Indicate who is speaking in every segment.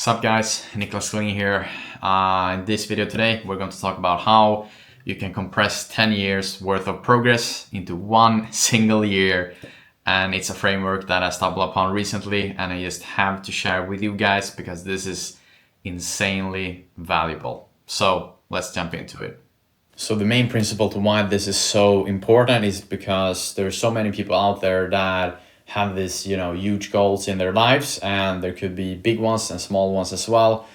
Speaker 1: What's up guys, Nicklas here. In this video today we're going to talk about how you can compress 10 years worth of progress into one single year, and it's a framework that I stumbled upon recently and I just have to share with you guys because this is insanely valuable. So let's jump into it. So the main principle to why this is so important is because there's so many people out there that have this, huge goals in their lives, and there could be big ones and small ones as well.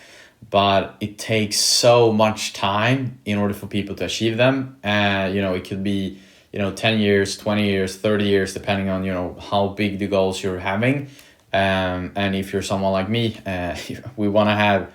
Speaker 1: But it takes so much time in order for people to achieve them. And, it could be, 10 years, 20 years, 30 years, depending on, how big the goals you're having. And if you're someone like me, we want to have,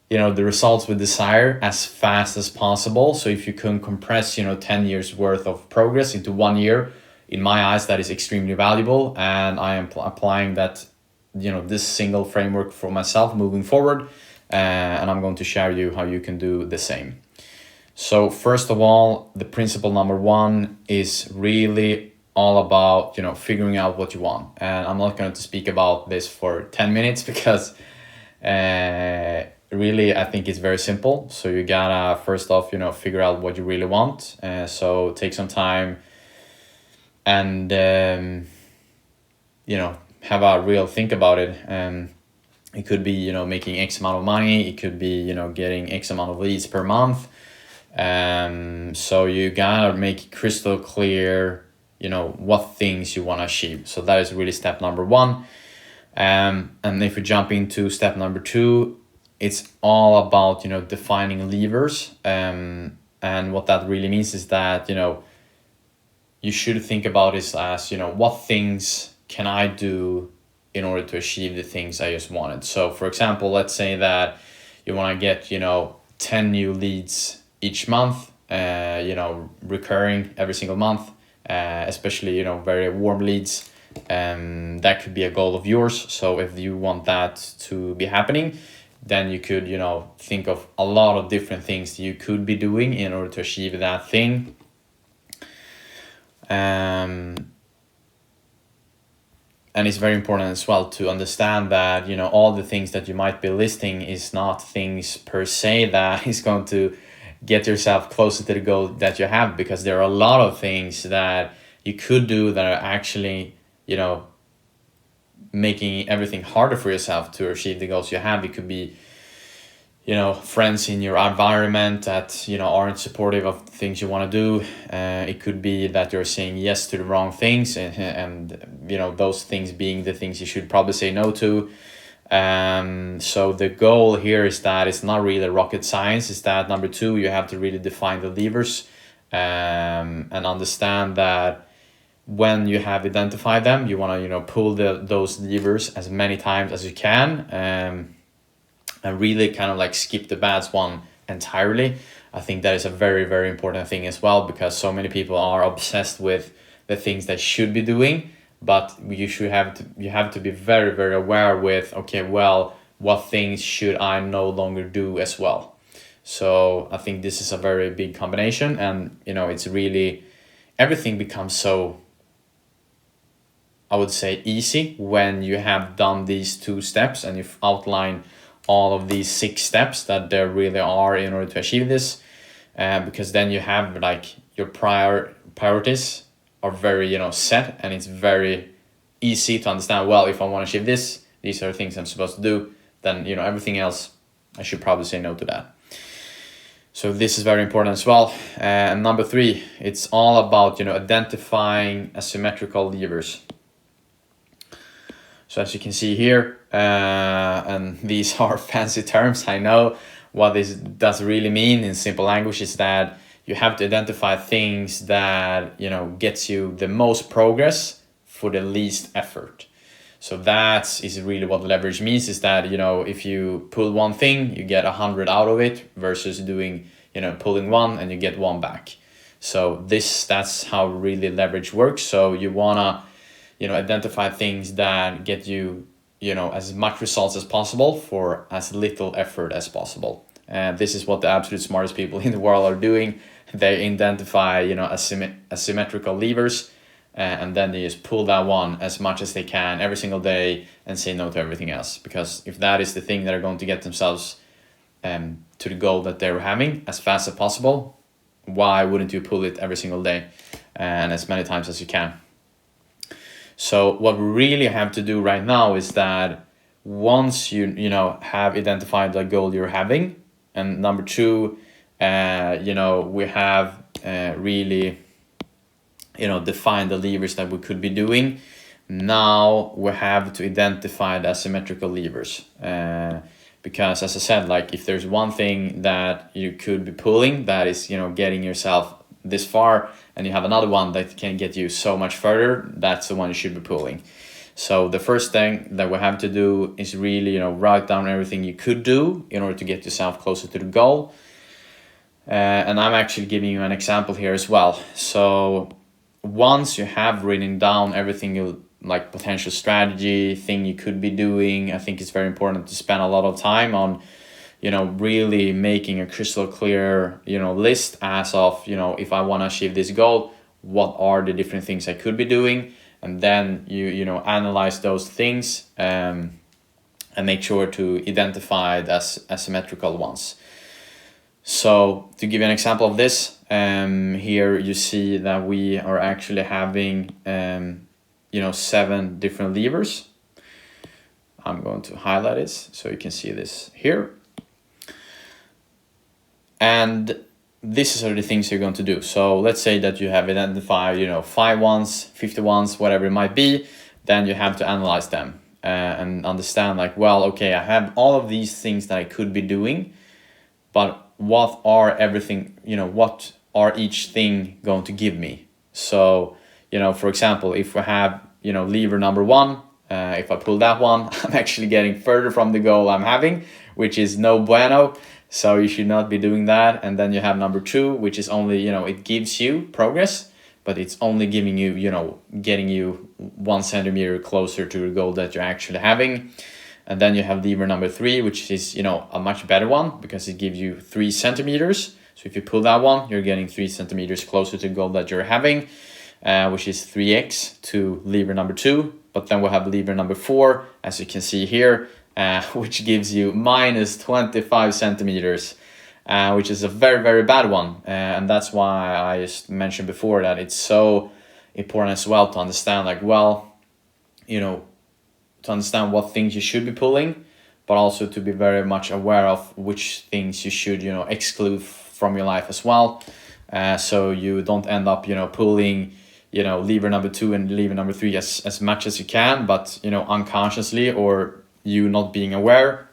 Speaker 1: the results we desire as fast as possible. So if you can compress, 10 years worth of progress into 1 year, in my eyes, that is extremely valuable. And I am applying that, this single framework for myself moving forward. And I'm going to share you how you can do the same. So first of all, the principle number one is really all about, figuring out what you want. And I'm not going to speak about this for 10 minutes because really, I think it's very simple. So you gotta first off, figure out what you really want. So take some time and, have a real think about it. It could be, making X amount of money. It could be, getting X amount of leads per month. So you gotta make it crystal clear, what things you want to achieve. So that is really step number one. And if we jump into step number two, it's all about, defining levers. And what that really means is that, you should think about it as, what things can I do in order to achieve the things I just wanted. So for example, let's say that you want to get, 10 new leads each month, recurring every single month, especially, very warm leads. That could be a goal of yours. So if you want that to be happening, then you could, think of a lot of different things you could be doing in order to achieve that thing. And it's very important as well to understand that, all the things that you might be listing is not things per se that is going to get yourself closer to the goal that you have, because there are a lot of things that you could do that are actually, making everything harder for yourself to achieve the goals you have. It could be, friends in your environment that, aren't supportive of things you want to do. It could be that you're saying yes to the wrong things and those things being the things you should probably say no to. So the goal here is that it's not really rocket science. It's that number two, you have to really define the levers, and understand that when you have identified them, you want to, pull those levers as many times as you can, and really kind of like skip the bad one entirely. I think that is a very, very important thing as well, because so many people are obsessed with the things they should be doing, but you have to be very, very aware with, okay, well, what things should I no longer do as well? So I think this is a very big combination, and it's really, everything becomes so, I would say, easy when you have done these two steps and you've outlined all of these 6 steps that there really are in order to achieve this, because then you have like your priorities are very, set, and it's very easy to understand, well, if I want to achieve this, these are the things I'm supposed to do, then, everything else, I should probably say no to that. So this is very important as well. And number 3, it's all about, identifying asymmetrical levers. So as you can see here, and these are fancy terms, I know. What this does really mean in simple language is that you have to identify things that, gets you the most progress for the least effort. So that is really what leverage means, is that, if you pull one thing, you get 100 out of it, versus doing, pulling one and you get 1 back. So that's how really leverage works. So you wanna, identify things that get you, as much results as possible for as little effort as possible. And this is what the absolute smartest people in the world are doing. They identify, asymmetrical levers, and then they just pull that one as much as they can every single day and say no to everything else. Because if that is the thing that are going to get themselves to the goal that they're having as fast as possible, why wouldn't you pull it every single day and as many times as you can? So what we really have to do right now is that once you know have identified the goal you're having, and number two, we have really defined the levers that we could be doing. Now we have to identify the asymmetrical levers, because as I said, like if there's one thing that you could be pulling that is getting yourself this far, and you have another one that can get you so much further, that's the one you should be pulling. So the first thing that we have to do is really write down everything you could do in order to get yourself closer to the goal. And I'm actually giving you an example here as well. So once you have written down everything you like, potential strategy thing you could be doing, I think it's very important to spend a lot of time on really making a crystal clear list as of if I want to achieve this goal, what are the different things I could be doing, and then you analyze those things and make sure to identify the asymmetrical ones. So to give you an example of this, here you see that we are actually having 7 different levers. I'm going to highlight this so you can see this here. And this is are the things you're going to do. So let's say that you have identified 5 ones, 50 ones, whatever it might be. Then you have to analyze them and understand like, well, okay, I have all of these things that I could be doing, but what are everything, what are each thing going to give me? So for example, if we have lever number 1, if I pull that one, I'm actually getting further from the goal I'm having, which is no bueno. So you should not be doing that. And then you have number 2, which is only it gives you progress, but it's only giving you getting you 1 centimeter closer to the goal that you're actually having. And then you have lever number 3, which is a much better one because it gives you 3 centimeters. So if you pull that one, you're getting 3 centimeters closer to the goal that you're having, which is 3x to lever number 2. But then we'll have lever number 4, as you can see here, which gives you minus 25 centimeters, which is a very, very bad one. And that's why I just mentioned before that it's so important as well to understand like, well, to understand what things you should be pulling, but also to be very much aware of which things you should, exclude from your life as well. So you don't end up, pulling, lever number 2 and lever number 3 as much as you can, but, unconsciously or you not being aware,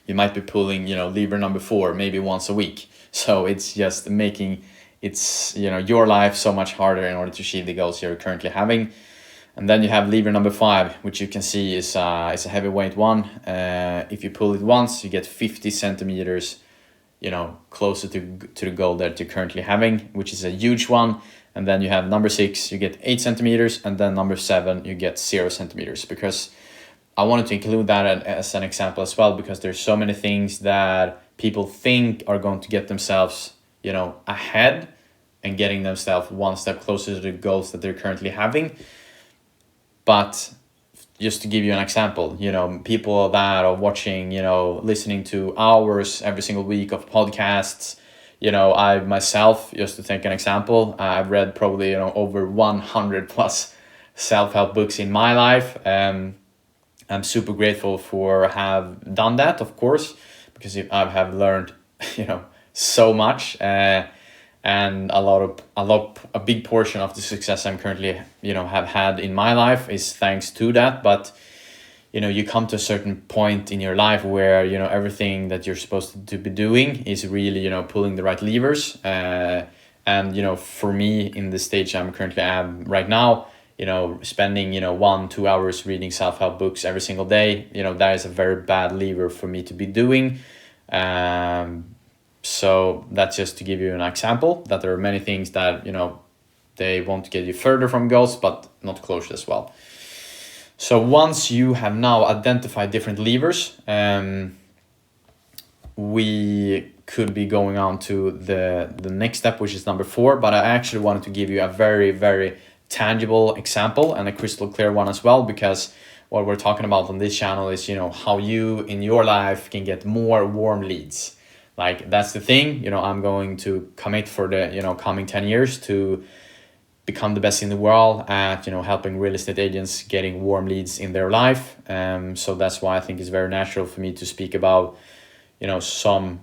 Speaker 1: you might be pulling, lever number 4 maybe once a week. So it's just making your life so much harder in order to achieve the goals you're currently having. And then you have lever number 5, which you can see is a heavyweight one. If you pull it once, you get 50 centimeters, closer to the goal that you're currently having, which is a huge one. And then you have number 6, you get 8 centimeters, and then number 7, you get 0 centimeters. Because I wanted to include that as an example as well, because there's so many things that people think are going to get themselves, ahead and getting themselves one step closer to the goals that they're currently having. But just to give you an example, people that are watching, listening to hours every single week of podcasts, I myself, just to take an example, I've read probably, over 100 plus self-help books in my life. I'm super grateful for have done that, of course, because I have learned, so much. And a big portion of the success I'm currently, have had in my life is thanks to that. But, you come to a certain point in your life where, everything that you're supposed to be doing is really, pulling the right levers. And, for me in the stage I'm currently at right now, spending, 1-2 hours reading self-help books every single day, that is a very bad lever for me to be doing. So that's just to give you an example that there are many things that, they won't get you further from goals, but not closer as well. So once you have now identified different levers, we could be going on to the next step, which is number 4. But I actually wanted to give you a very, very tangible example and a crystal clear one as well, because what we're talking about on this channel is, how you in your life can get more warm leads. Like, that's the thing. I'm going to commit for the, coming 10 years to become the best in the world at, helping real estate agents getting warm leads in their life. So that's why I think it's very natural for me to speak about, some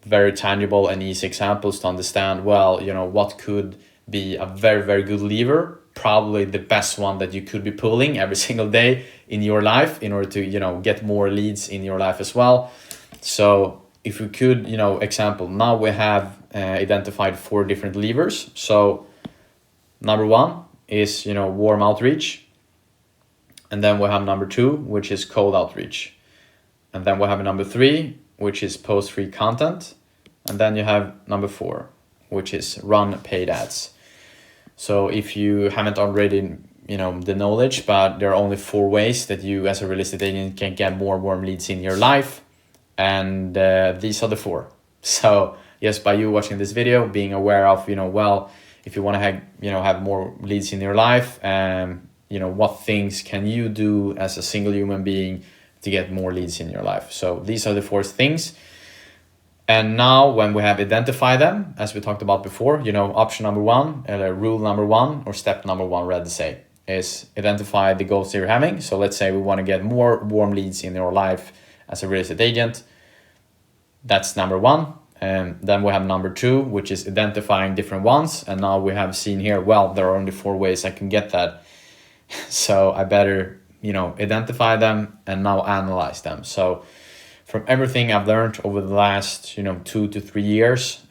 Speaker 1: very tangible and easy examples to understand, well, what could be a very, very good lever, probably the best one that you could be pulling every single day in your life in order to, get more leads in your life as well. So if we could, example, now we have identified 4 different levers. So number 1 is, warm outreach. And then we have number 2, which is cold outreach. And then we have number 3, which is post free content. And then you have number 4, which is run paid ads. So if you haven't already, the knowledge, but there are only 4 ways that you as a real estate agent can get more warm leads in your life. And these are the 4. So yes, by you watching this video, being aware of, well, if you want to have more leads in your life, what things can you do as a single human being to get more leads in your life? So these are the 4 things. And now when we have identified them, as we talked about before, option number 1, rule number 1, or step number 1, rather say, is identify the goals that you're having. So let's say we want to get more warm leads in your life as a real estate agent. That's number 1. And then we have number 2, which is identifying different ones. And now we have seen here, well, there are only 4 ways I can get that. So I better, identify them and now analyze them. So from everything I've learned over the last, 2 to 3 years,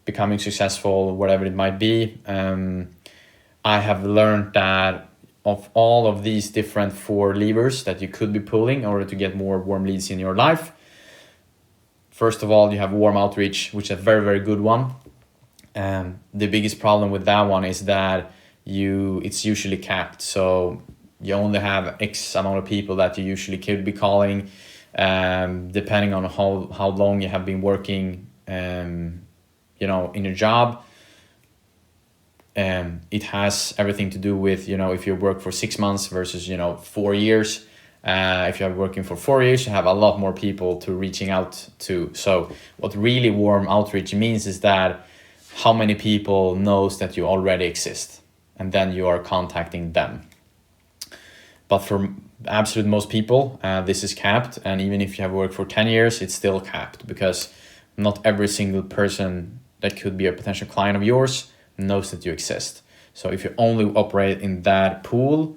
Speaker 1: becoming successful, whatever it might be, I have learned that of all of these different 4 levers that you could be pulling in order to get more warm leads in your life. First of all, you have warm outreach, which is a very, very good one. The biggest problem with that one is that it's usually capped. So you only have X amount of people that you usually could be calling, depending on how long you have been working, in your job. It has everything to do with, if you work for 6 months versus, 4 years. If you're working for 4 years, you have a lot more people to reaching out to. So what really warm outreach means is that how many people knows that you already exist, and then you are contacting them. But for absolute most people, this is capped. And even if you have worked for 10 years, it's still capped, because not every single person that could be a potential client of yours knows that you exist. So if you only operate in that pool,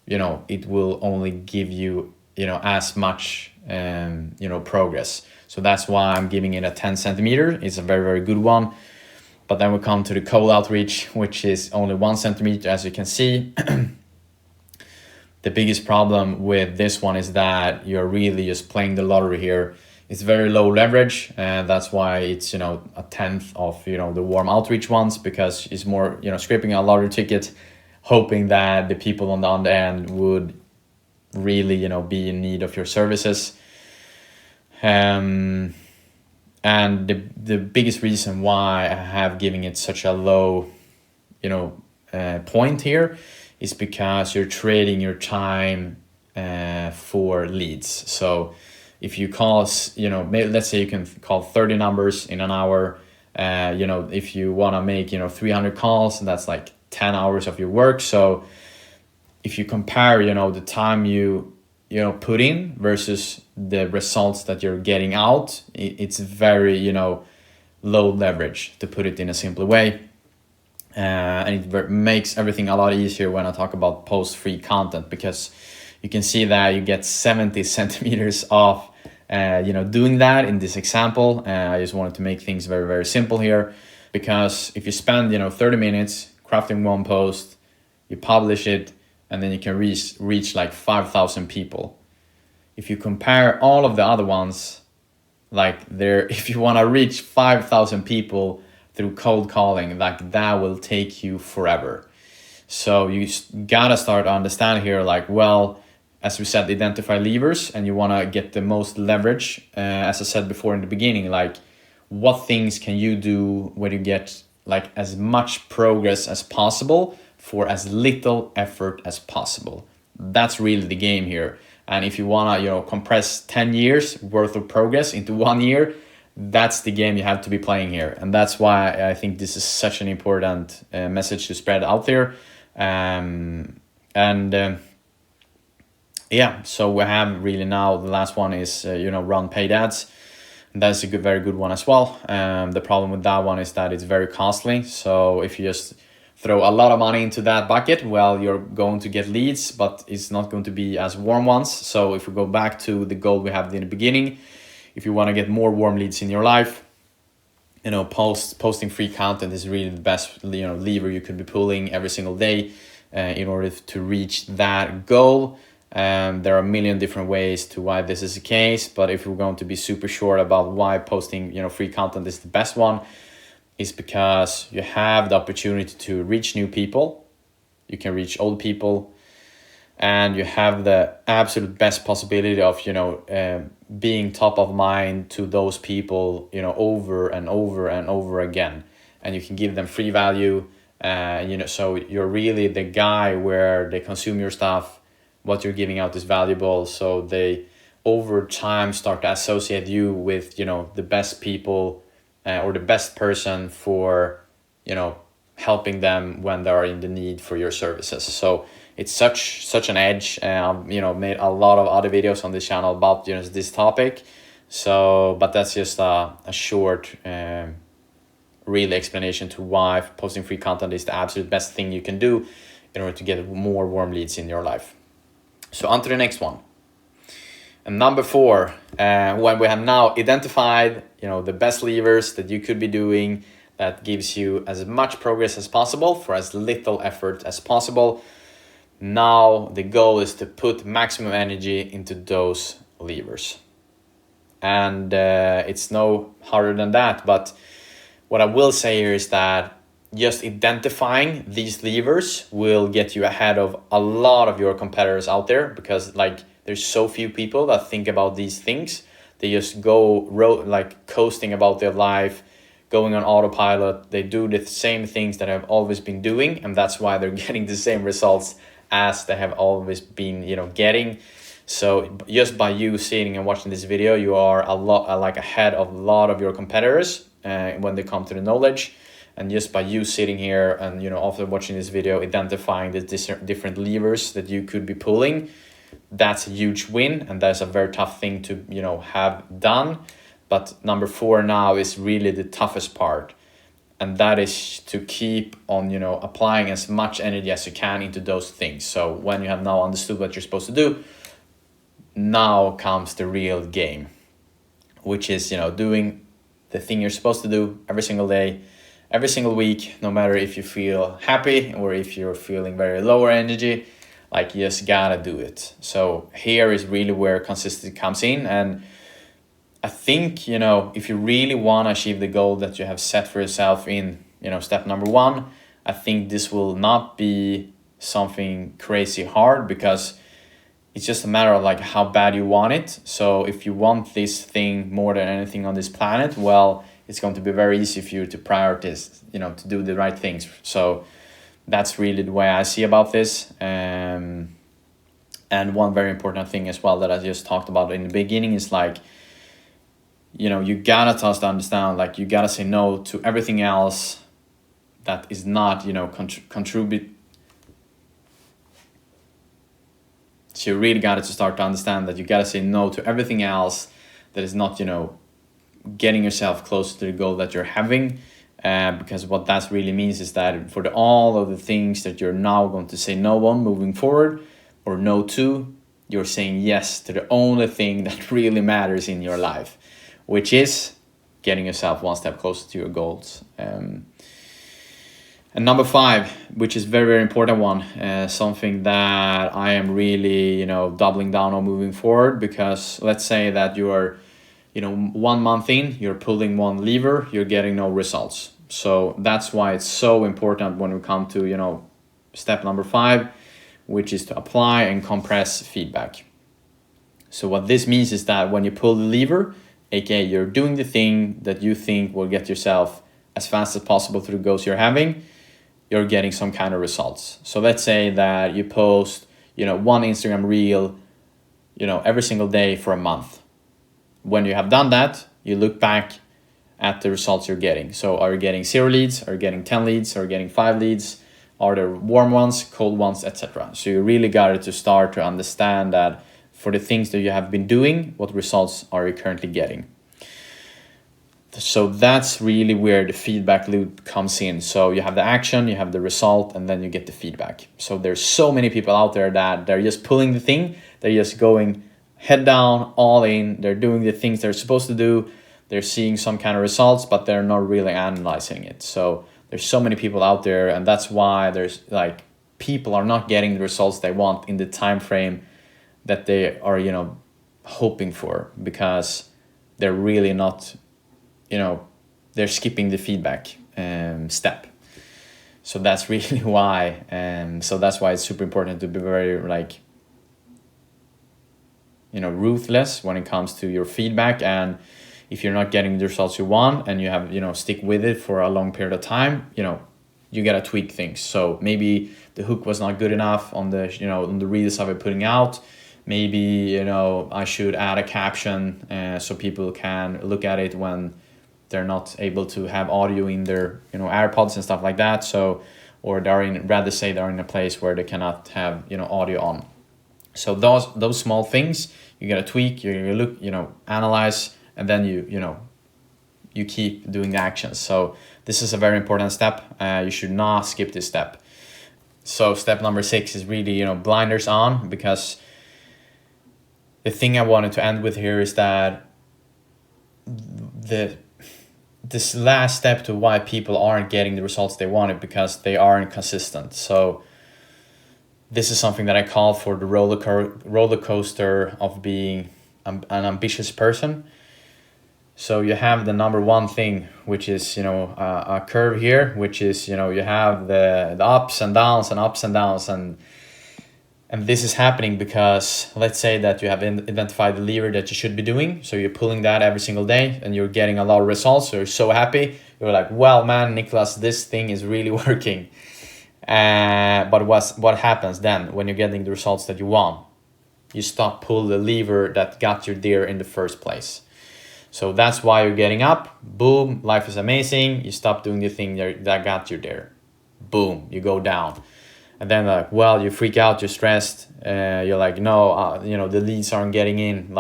Speaker 1: it will only give you, as much, progress. So that's why I'm giving it a 10 centimeter. It's a very, very good one. But then we come to the cold outreach, which is only 1 centimeter, as you can see. The biggest problem with this one is that you're really just playing the lottery here. It's very low leverage, and that's why it's, a 10th of, the warm outreach ones, because it's more, scraping a lottery ticket, hoping that the people on the other end would really, be in need of your services. And the biggest reason why I have giving it such a low, point here is because you're trading your time for leads. So if you call, let's say you can call 30 numbers in an hour, if you want to make, 300 calls, and that's like 10 hours of your work. So if you compare, the time you put in versus the results that you're getting out, it's very, low leverage, to put it in a simple way. And it makes everything a lot easier when I talk about post free content, because you can see that you get 70 centimeters off, doing that in this example. I just wanted to make things very, very simple here, because if you spend, 30 minutes crafting one post, you publish it, and then you can reach like 5,000 people. If you compare all of the other ones, if you want to reach 5,000 people through cold calling, that will take you forever. So you gotta start to understand here, as we said, identify levers, and you want to get the most leverage. As I said before in the beginning, what things can you do where you get as much progress as possible for as little effort as possible. That's really the game here. And if you want to, compress 10 years worth of progress into 1 year, that's the game you have to be playing here. And that's why I think this is such an important message to spread out there. Yeah, so we have really now, the last one is, run paid ads. That's a very good one as well. The problem with that one is that it's very costly. So if you just throw a lot of money into that bucket, well, you're going to get leads, but it's not going to be as warm ones. So if we go back to the goal we had in the beginning, if you want to get more warm leads in your life, posting free content is really the best, lever you could be pulling every single day in order to reach that goal. There are a million different ways to why this is the case, but if we're going to be super short about why posting, free content is the best one, is because you have the opportunity to reach new people, you can reach old people, and you have the absolute best possibility of, being top of mind to those people, over and over and over again. And you can give them free value, so you're really the guy where they consume your stuff. What you're giving out is valuable, so they over time start to associate you with the best people or the best person for helping them when they are in the need for your services. So it's such an edge. Made a lot of other videos on this channel about this topic. So, but that's just a short real explanation to why posting free content is the absolute best thing you can do in order to get more warm leads in your life. So on to the next one. And number 4, when we have now identified, the best levers that you could be doing that gives you as much progress as possible for as little effort as possible. Now the goal is to put maximum energy into those levers. And it's no harder than that. But what I will say here is that just identifying these levers will get you ahead of a lot of your competitors out there, because there's so few people that think about these things. They just go coasting about their life, going on autopilot. They do the same things that I've always been doing, and that's why they're getting the same results as they have always been getting. So just by you sitting and watching this video, you are a lot ahead of a lot of your competitors when they come to the knowledge. And just by you sitting here and after watching this video, identifying the different levers that you could be pulling, that's a huge win, and that's a very tough thing to have done. But number 4 now is really the toughest part, and that is to keep on applying as much energy as you can into those things. So when you have now understood what you're supposed to do, now comes the real game, which is doing the thing you're supposed to do every single day, every single week, no matter if you feel happy or if you're feeling very lower energy. You just gotta do it. So here is really where consistency comes in. And I think if you really want to achieve the goal that you have set for yourself in step number 1, I think this will not be something crazy hard, because it's just a matter of how bad you want it. So if you want this thing more than anything on this planet, well, it's going to be very easy for you to prioritize, to do the right things. So that's really the way I see about this. And one very important thing as well that I just talked about in the beginning is you gotta just understand, you gotta say no to everything else that is not, contribute. So you really gotta start to understand that you gotta say no to everything else that is not, getting yourself closer to the goal that you're having. Because what that really means is that for all of the things that you're now going to say no on moving forward, or no to, you're saying yes to the only thing that really matters in your life, which is getting yourself one step closer to your goals. And number 5, which is very, very important one, something that I am really, doubling down on moving forward, because let's say that you are, 1 month in, you're pulling one lever, you're getting no results. So that's why it's so important when we come to, step number 5, which is to apply and compress feedback. So what this means is that when you pull the lever, aka you're doing the thing that you think will get yourself as fast as possible to the goals you're having, you're getting some kind of results. So let's say that you post, one Instagram reel, every single day for a month. When you have done that, you look back at the results you're getting. So are you getting 0 leads? Are you getting 10 leads? Are you getting 5 leads? Are there warm ones, cold ones, etc.? So you really got to start to understand that for the things that you have been doing, what results are you currently getting? So that's really where the feedback loop comes in. So you have the action, you have the result, and then you get the feedback. So there's so many people out there that they're just pulling the thing, they're just going head down, all in, they're doing the things they're supposed to do, they're seeing some kind of results, but they're not really analyzing it. So there's so many people out there, and that's why there's people are not getting the results they want in the time frame that they are, hoping for, because they're really not, they're skipping the feedback step. So that's really why, so that's why it's super important to be very ruthless when it comes to your feedback. And if you're not getting the results you want and you have, stick with it for a long period of time, you gotta tweak things. So maybe the hook was not good enough on the, on the reels I've been putting out. Maybe, I should add a caption so people can look at it when they're not able to have audio in their, AirPods and stuff like that. So, or they're in a place where they cannot have, audio on. So those small things you gotta tweak, you look, analyze, and then you keep doing the actions. So this is a very important step. You should not skip this step. So step number 6 is really, blinders on, because the thing I wanted to end with here is that this last step to why people aren't getting the results they wanted, because they aren't consistent. So this is something that I call for the roller coaster of being an ambitious person. So you have the number 1 thing, which is, a curve here, which is, you have the ups and downs and ups and downs. And this is happening because let's say that you have identified the lever that you should be doing. So you're pulling that every single day and you're getting a lot of results. So you're so happy. You're like, well, man, Nicklas, this thing is really working. But what happens then when you're getting the results that you want? You stop pulling the lever that got you there in the first place. So that's why you're getting up. Boom, life is amazing. You stop doing the thing that got you there. Boom, you go down. And then you freak out, you're stressed. You're like, no, the leads aren't getting in.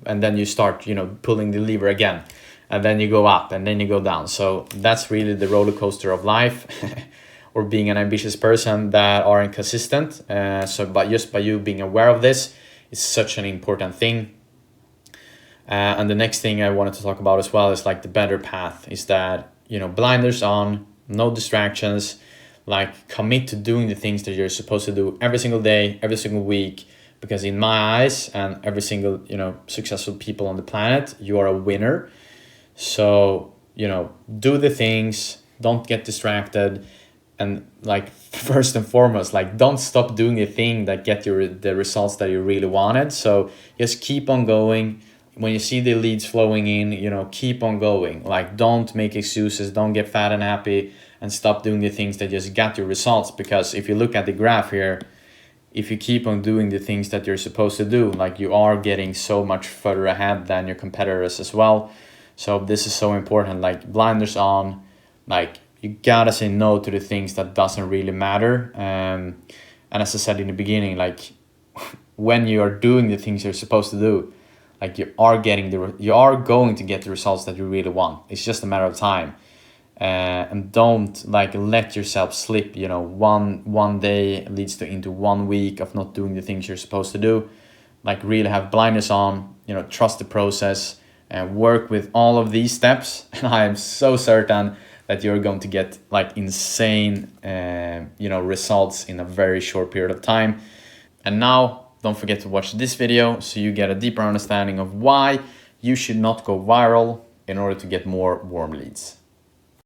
Speaker 1: And then you start, pulling the lever again. And then you go up and then you go down. So that's really the roller coaster of life. Or being an ambitious person that are inconsistent. But just by you being aware of this is such an important thing. And the next thing I wanted to talk about as well is the better path is that, blinders on, no distractions, commit to doing the things that you're supposed to do every single day, every single week, because in my eyes and every single, successful people on the planet, you are a winner. So, do the things, don't get distracted. And first and foremost, don't stop doing the thing that get you the results that you really wanted. So just keep on going. When you see the leads flowing in, keep on going. Don't make excuses, don't get fat and happy, and stop doing the things that just got your results. Because if you look at the graph here, if you keep on doing the things that you're supposed to do, you are getting so much further ahead than your competitors as well. So this is so important, blinders on, you gotta say no to the things that doesn't really matter. And as I said in the beginning, when you are doing the things you're supposed to do, you are going to get the results that you really want. It's just a matter of time. And don't let yourself slip. One day leads into 1 week of not doing the things you're supposed to do. Really have blinders on. Trust the process and work with all of these steps. And I am so certain that you're going to get insane, results in a very short period of time. And now, don't forget to watch this video so you get a deeper understanding of why you should not go viral in order to get more warm leads.